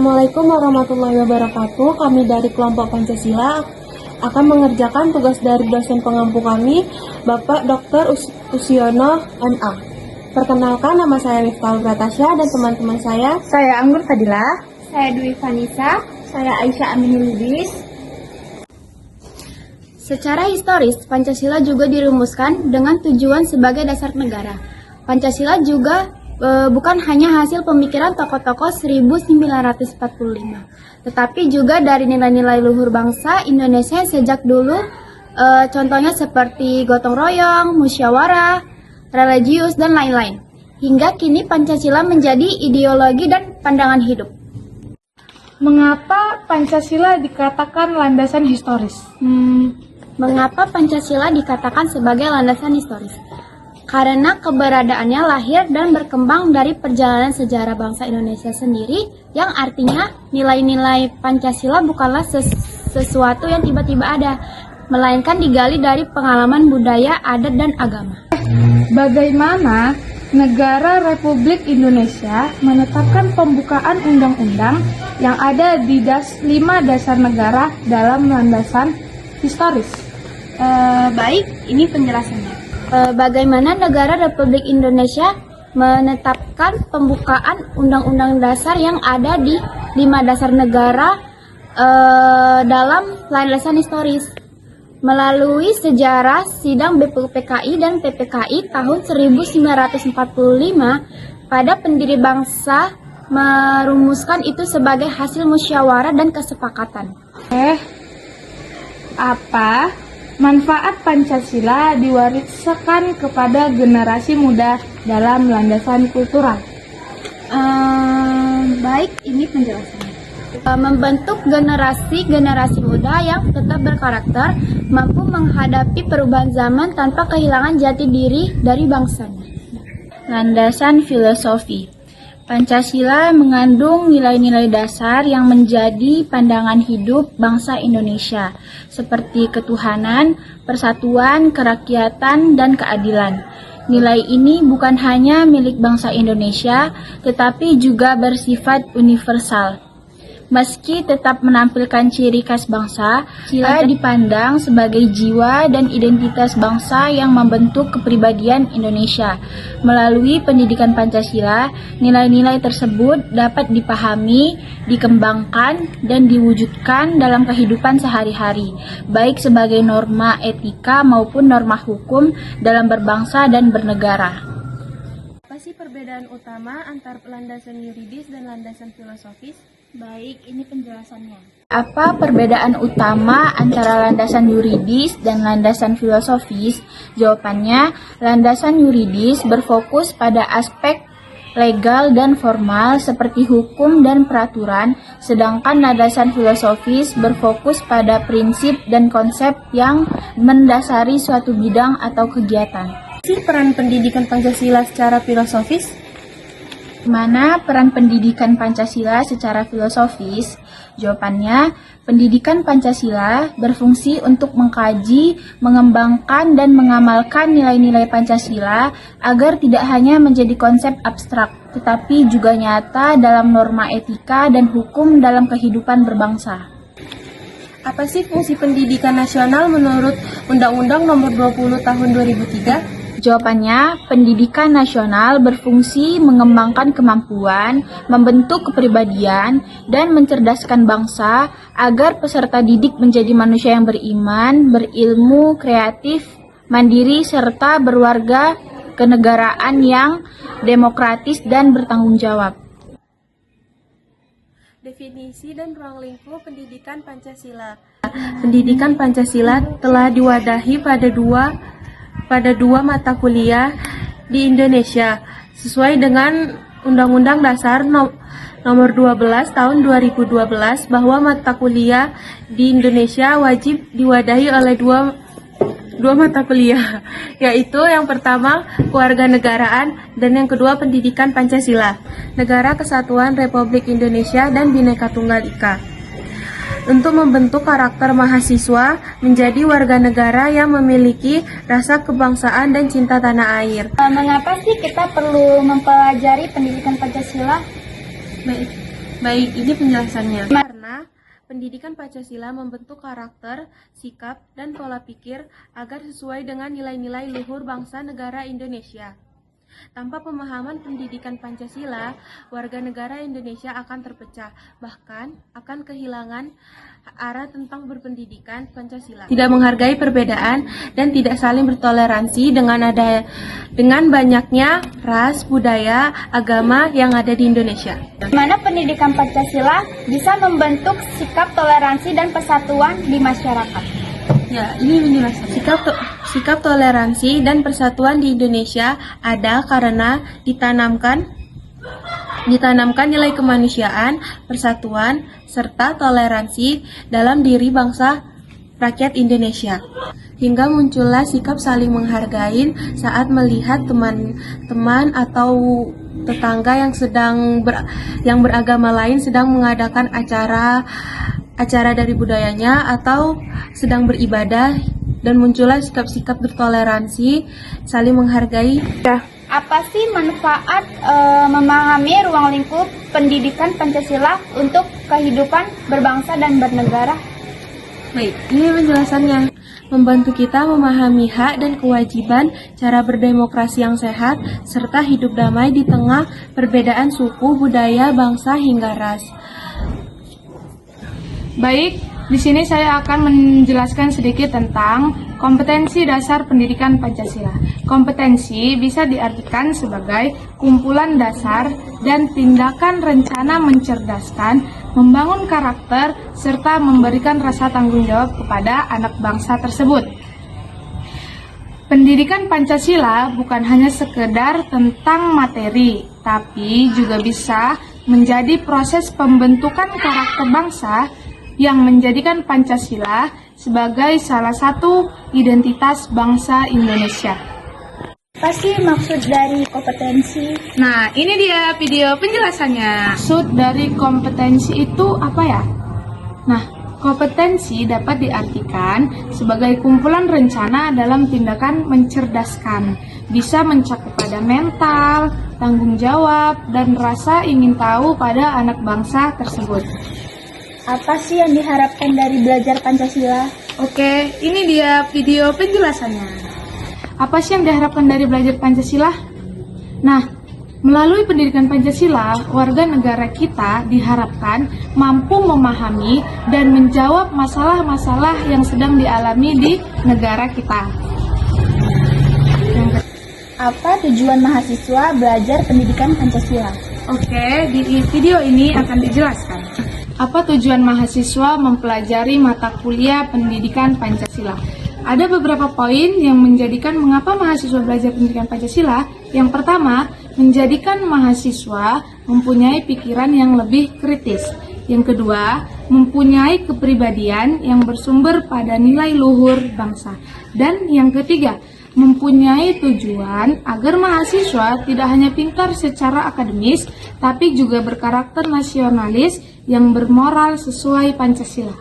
Assalamualaikum warahmatullahi wabarakatuh. Kami dari kelompok Pancasila akan mengerjakan tugas dari dosen pengampu kami, Bapak Dr. Usiono MA. Perkenalkan, nama saya Miftahul Pratasya dan teman-teman saya. Saya Anggur Fadila. Saya Dwi Vanessa. Saya Aisyah Aminul Lubis. Secara historis, Pancasila juga dirumuskan dengan tujuan sebagai dasar negara. Pancasila juga bukan hanya hasil pemikiran tokoh-tokoh 1945, tetapi juga dari nilai-nilai luhur bangsa Indonesia sejak dulu, contohnya seperti gotong royong, musyawarah, religius, dan lain-lain. Hingga kini Pancasila menjadi ideologi dan pandangan hidup. Mengapa Pancasila dikatakan landasan historis? Mengapa Pancasila dikatakan sebagai landasan historis? Karena keberadaannya lahir dan berkembang dari perjalanan sejarah bangsa Indonesia sendiri, yang artinya nilai-nilai Pancasila bukanlah sesuatu yang tiba-tiba ada, melainkan digali dari pengalaman budaya, adat, dan agama. Bagaimana negara Republik Indonesia menetapkan pembukaan undang-undang yang ada di 5 dasar negara dalam landasan historis? Baik, ini penjelasannya. Bagaimana negara Republik Indonesia menetapkan pembukaan undang-undang dasar yang ada di 5 dasar negara dalam landasan historis? Melalui sejarah sidang BPUPKI dan PPKI tahun 1945, pada pendiri bangsa merumuskan itu sebagai hasil musyawarah dan kesepakatan. Apa manfaat Pancasila diwariskan kepada generasi muda dalam landasan kultural? Baik, ini penjelasannya. Membentuk generasi muda yang tetap berkarakter, mampu menghadapi perubahan zaman tanpa kehilangan jati diri dari bangsanya. Landasan filosofi. Pancasila mengandung nilai-nilai dasar yang menjadi pandangan hidup bangsa Indonesia, seperti ketuhanan, persatuan, kerakyatan, dan keadilan. Nilai ini bukan hanya milik bangsa Indonesia, tetapi juga bersifat universal. Meski tetap menampilkan ciri khas bangsa, Pancasila dipandang sebagai jiwa dan identitas bangsa yang membentuk kepribadian Indonesia. Melalui pendidikan Pancasila, nilai-nilai tersebut dapat dipahami, dikembangkan, dan diwujudkan dalam kehidupan sehari-hari, baik sebagai norma etika maupun norma hukum dalam berbangsa dan bernegara. Apa sih perbedaan utama antara landasan yuridis dan landasan filosofis? Baik, ini penjelasannya. Apa perbedaan utama antara landasan yuridis dan landasan filosofis? Jawabannya, landasan yuridis berfokus pada aspek legal dan formal seperti hukum dan peraturan, sedangkan landasan filosofis berfokus pada prinsip dan konsep yang mendasari suatu bidang atau kegiatan. Peran pendidikan Pancasila secara filosofis? Mana peran pendidikan Pancasila secara filosofis? Jawabannya, pendidikan Pancasila berfungsi untuk mengkaji, mengembangkan, dan mengamalkan nilai-nilai Pancasila agar tidak hanya menjadi konsep abstrak, tetapi juga nyata dalam norma etika dan hukum dalam kehidupan berbangsa. Apa sih fungsi pendidikan nasional menurut Undang-Undang Nomor 20 Tahun 2003? Jawabannya, pendidikan nasional berfungsi mengembangkan kemampuan, membentuk kepribadian, dan mencerdaskan bangsa agar peserta didik menjadi manusia yang beriman, berilmu, kreatif, mandiri, serta berwarga kenegaraan yang demokratis dan bertanggung jawab. Definisi dan ruang lingkup pendidikan Pancasila. Pendidikan Pancasila telah diwadahi pada dua mata kuliah di Indonesia sesuai dengan Undang-Undang Dasar Nomor 12 Tahun 2012 bahwa mata kuliah di Indonesia wajib diwadahi oleh dua mata kuliah, yaitu yang pertama kewarganegaraan dan yang kedua pendidikan Pancasila, Negara Kesatuan Republik Indonesia dan Bhinneka Tunggal Ika. Untuk membentuk karakter mahasiswa menjadi warga negara yang memiliki rasa kebangsaan dan cinta tanah air. Mengapa sih kita perlu mempelajari pendidikan Pancasila? Baik. Baik, ini penjelasannya. Karena pendidikan Pancasila membentuk karakter, sikap, dan pola pikir agar sesuai dengan nilai-nilai luhur bangsa negara Indonesia. Tanpa pemahaman pendidikan Pancasila, warga negara Indonesia akan terpecah, bahkan akan kehilangan arah tentang berpendidikan Pancasila. Tidak menghargai perbedaan dan tidak saling bertoleransi dengan banyaknya ras, budaya, agama yang ada di Indonesia. Di mana pendidikan Pancasila bisa membentuk sikap toleransi dan persatuan di masyarakat. Ya, ini menjelaskan. Sikap toleransi dan persatuan di Indonesia ada karena ditanamkan nilai kemanusiaan, persatuan, serta toleransi dalam diri bangsa rakyat Indonesia. Hingga muncullah sikap saling menghargai saat melihat teman-teman atau tetangga yang beragama lain sedang mengadakan acara dari budayanya atau sedang beribadah, dan muncullah sikap-sikap bertoleransi, saling menghargai. Apa sih manfaat memahami ruang lingkup pendidikan Pancasila untuk kehidupan berbangsa dan bernegara? Baik, ini penjelasannya. Membantu kita memahami hak dan kewajiban, cara berdemokrasi yang sehat, serta hidup damai di tengah perbedaan suku, budaya, bangsa, hingga ras. Baik, di sini saya akan menjelaskan sedikit tentang kompetensi dasar pendidikan Pancasila. Kompetensi bisa diartikan sebagai kumpulan dasar dan tindakan rencana mencerdaskan, membangun karakter, serta memberikan rasa tanggung jawab kepada anak bangsa tersebut. Pendidikan Pancasila bukan hanya sekedar tentang materi, tapi juga bisa menjadi proses pembentukan karakter bangsa yang menjadikan Pancasila sebagai salah satu identitas bangsa Indonesia. Apa sih maksud dari kompetensi? Nah, ini dia video penjelasannya. Maksud dari kompetensi itu apa ya? Nah, kompetensi dapat diartikan sebagai kumpulan rencana dalam tindakan mencerdaskan. Bisa mencakup pada mental, tanggung jawab, dan rasa ingin tahu pada anak bangsa tersebut. Apa sih yang diharapkan dari belajar Pancasila? Oke, ini dia video penjelasannya. Apa sih yang diharapkan dari belajar Pancasila? Nah, melalui pendidikan Pancasila, warga negara kita diharapkan mampu memahami dan menjawab masalah-masalah yang sedang dialami di negara kita. Apa tujuan mahasiswa belajar pendidikan Pancasila? Oke, di video ini akan dijelaskan. Apa tujuan mahasiswa mempelajari mata kuliah pendidikan Pancasila? Ada beberapa poin yang menjadikan mengapa mahasiswa belajar pendidikan Pancasila. Yang pertama, menjadikan mahasiswa mempunyai pikiran yang lebih kritis. Yang kedua, mempunyai kepribadian yang bersumber pada nilai luhur bangsa. Dan yang ketiga, mempunyai tujuan agar mahasiswa tidak hanya pintar secara akademis, tapi juga berkarakter nasionalis yang bermoral sesuai Pancasila.